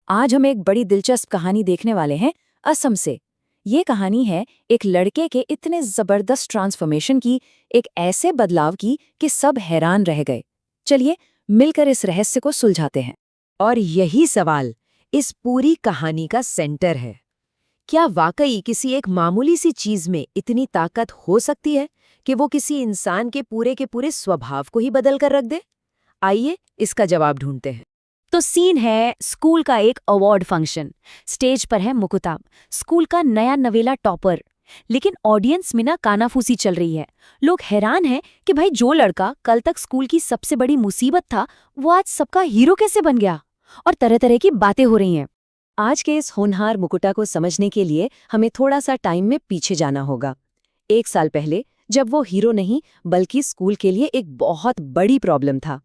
आज हम एक बड़ी दिलचस्प कहानी देखने वाले हैं असम से। ये कहानी है एक लड़के के इतने जबरदस्त ट्रांसफॉर्मेशन की, एक ऐसे बदलाव की कि सब हैरान रह गए। चलिए मिलकर इस रहस्य को सुलझाते हैं। और यही सवाल इस पूरी कहानी का सेंटर है। क्या वाकई किसी एक मामूली सी चीज में इतनी ताकत हो सकती है कि वो किसी इंसान के पूरे स्वभाव को ही बदल कर रख दे? आइए इसका जवाब ढूंढते हैं। तो सीन है स्कूल का एक अवार्ड फंक्शन। स्टेज पर है मुकुता, स्कूल का नया नवेला टॉपर। लेकिन ऑडियंस में ना कानाफूसी चल रही है। लोग हैरान हैं कि भाई जो लड़का कल तक स्कूल की सबसे बड़ी मुसीबत था, वो आज सबका हीरो कैसे बन गया। और तरह तरह की बातें हो रही हैं। आज के इस होनहार मुकुटा को समझने के लिए हमें थोड़ा सा टाइम में पीछे जाना होगा। 1 साल पहले, जब वो हीरो नहीं बल्कि स्कूल के लिए एक बहुत बड़ी प्रॉब्लम था।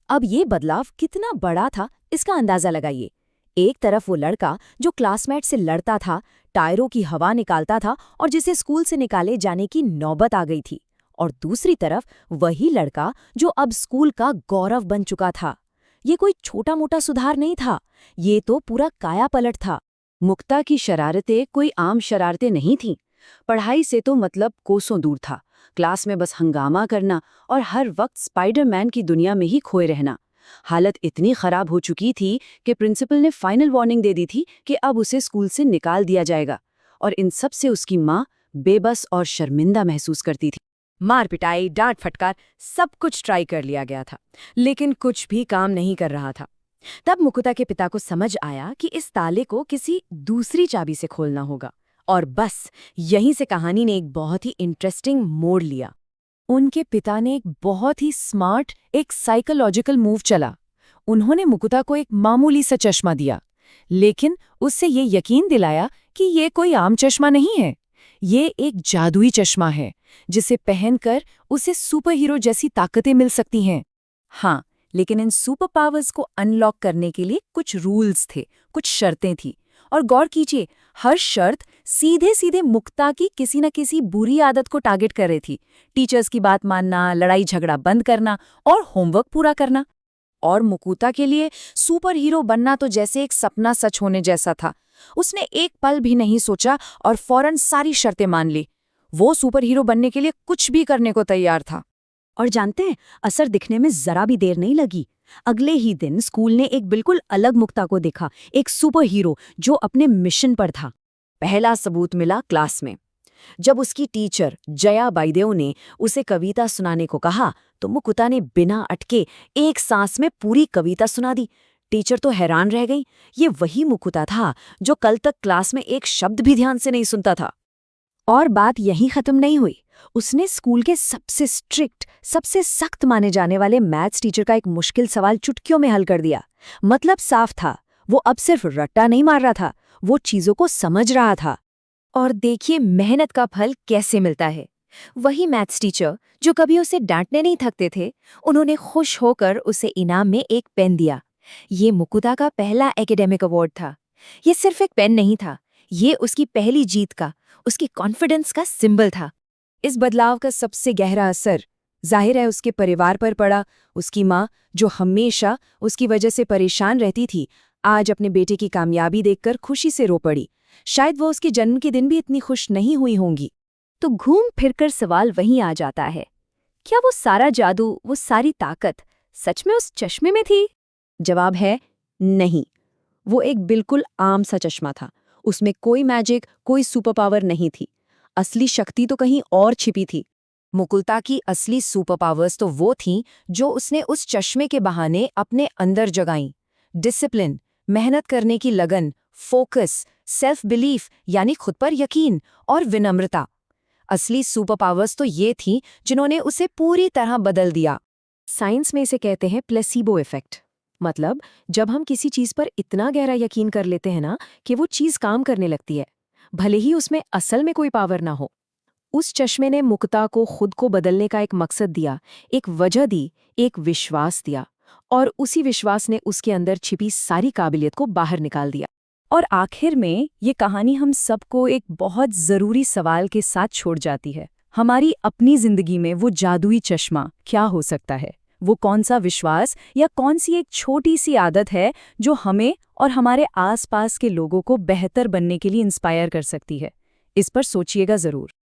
अब ये बदलाव कितना बड़ा था, इसका अंदाजा लगाइए। एक तरफ वो लड़का जो क्लासमेट से लड़ता था, टायरों की हवा निकालता था और जिसे स्कूल से निकाले जाने की नौबत आ गई थी। और दूसरी तरफ वही लड़का जो अब स्कूल का गौरव बन चुका था। ये कोई छोटा मोटा सुधार नहीं था, ये तो पूरा कायापलट था। मुक्ता की शरारतें कोई आम शरारतें नहीं थीं। पढ़ाई से तो मतलब कोसों दूर था। क्लास में बस हंगामा करना और हर वक्त स्पाइडरमैन की दुनिया में ही खोए रहना। हालत इतनी खराब हो चुकी थी कि प्रिंसिपल ने फाइनल वार्निंग दे दी थी कि अब उसे स्कूल से निकाल दिया जाएगा। और इन सब से उसकी माँ बेबस और शर्मिंदा महसूस करती थी। मार पिटाई, डांट फटकार, सब कुछ ट्राई कर लिया गया था, लेकिन कुछ भी काम नहीं कर रहा था। तब मुकुता के पिता को समझ आया कि इस ताले को किसी दूसरी चाबी से खोलना होगा। और बस यहीं से कहानी ने एक बहुत ही इंटरेस्टिंग मोड़ लिया। उनके पिता ने एक बहुत ही स्मार्ट, एक साइकोलॉजिकल मूव चला। उन्होंने मुकुता को एक मामूली सा चश्मा दिया, लेकिन उससे ये यकीन दिलाया कि ये कोई आम चश्मा नहीं है। ये एक जादुई चश्मा है जिसे पहनकर उसे सुपर हीरो जैसी ताकतें मिल सकती हैं। हाँ, लेकिन इन सुपर पावर्स को अनलॉक करने के लिए कुछ रूल्स थे, कुछ शर्तें थी। और गौर कीजिए, हर शर्त सीधे सीधे मुक्ता की किसी न किसी बुरी आदत को टारगेट कर रही थी। टीचर्स की बात मानना, लड़ाई झगड़ा बंद करना और होमवर्क पूरा करना। और मुकुता के लिए सुपर हीरो बनना तो जैसे एक सपना सच होने जैसा था। उसने एक पल भी नहीं सोचा और फौरन सारी शर्तें मान ली। वो सुपर हीरो बनने के लिए कुछ भी करने को तैयार था। और जानते हैं, असर दिखने में जरा भी देर नहीं लगी। अगले ही दिन स्कूल ने एक बिल्कुल अलग मुक्ता को देखा, एक सुपर हीरो जो अपने मिशन पर था। पहला सबूत मिला क्लास में। जब उसकी टीचर जया बाईदेव ने उसे कविता सुनाने को कहा, तो मुकुता ने बिना अटके एक सांस में पूरी कविता सुना दी। टीचर तो हैरान रह गई। ये वही मुकुता था जो कल तक क्लास में एक शब्द भी ध्यान से नहीं सुनता था। और बात यहीं खत्म नहीं हुई। उसने स्कूल के सबसे स्ट्रिक्ट, सबसे सख्त माने जाने वाले मैथ्स टीचर का एक मुश्किल सवाल चुटकियों में हल कर दिया। मतलब साफ था, वो अब सिर्फ रट्टा नहीं मार रहा था, वो चीजों को समझ रहा था। और देखिए मेहनत का फल कैसे मिलता है। वही मैथ्स टीचर जो कभी उसे डांटने नहीं थकते थे, उन्होंने खुश होकर उसे इनाम में एक पेन दिया। ये मुकुता का पहला एकेडमिक अवार्ड था। ये सिर्फ एक पेन नहीं था, ये उसकी पहली जीत का, उसकी कॉन्फिडेंस का सिंबल था। इस बदलाव का सबसे गहरा असर जाहिर है उसके परिवार पर पड़ा। उसकी माँ, जो हमेशा उसकी वजह से परेशान रहती थी, आज अपने बेटे की कामयाबी देखकर खुशी से रो पड़ी। शायद वो उसके जन्म के दिन भी इतनी खुश नहीं हुई होंगी। तो घूम फिरकर सवाल वहीं आ जाता है, क्या वो सारा जादू, वो सारी ताकत सच में उस चश्मे में थी? जवाब है नहीं। वो एक बिल्कुल आम सा चश्मा था। उसमें कोई मैजिक, कोई सुपर पावर नहीं थी। असली शक्ति तो कहीं और छिपी थी। मुकुता की असली सुपर पावर्स तो वो थीं जो उसने उस चश्मे के बहाने अपने अंदर जगाईं। डिसिप्लिन, मेहनत करने की लगन, फोकस, सेल्फ बिलीफ यानी खुद पर यकीन, और विनम्रता। असली सुपर पावर्स तो ये थीं जिन्होंने उसे पूरी तरह बदल दिया। साइंस में इसे कहते हैं प्लेसीबो इफेक्ट। मतलब जब हम किसी चीज पर इतना गहरा यकीन कर लेते हैं ना कि वो चीज काम करने लगती है, भले ही उसमें असल में कोई पावर ना हो। उस चश्मे ने मुक्ता को खुद को बदलने का एक मकसद दिया, एक वजह दी, एक विश्वास दिया। और उसी विश्वास ने उसके अंदर छिपी सारी काबिलियत को बाहर निकाल दिया। और आखिर में ये कहानी हम सबको एक बहुत ज़रूरी सवाल के साथ छोड़ जाती है। हमारी अपनी जिंदगी में वो जादुई चश्मा क्या हो सकता है? वो कौन सा विश्वास या कौन सी एक छोटी सी आदत है जो हमें और हमारे आसपास के लोगों को बेहतर बनने के लिए इंस्पायर कर सकती है? इस पर सोचिएगा ज़रूर।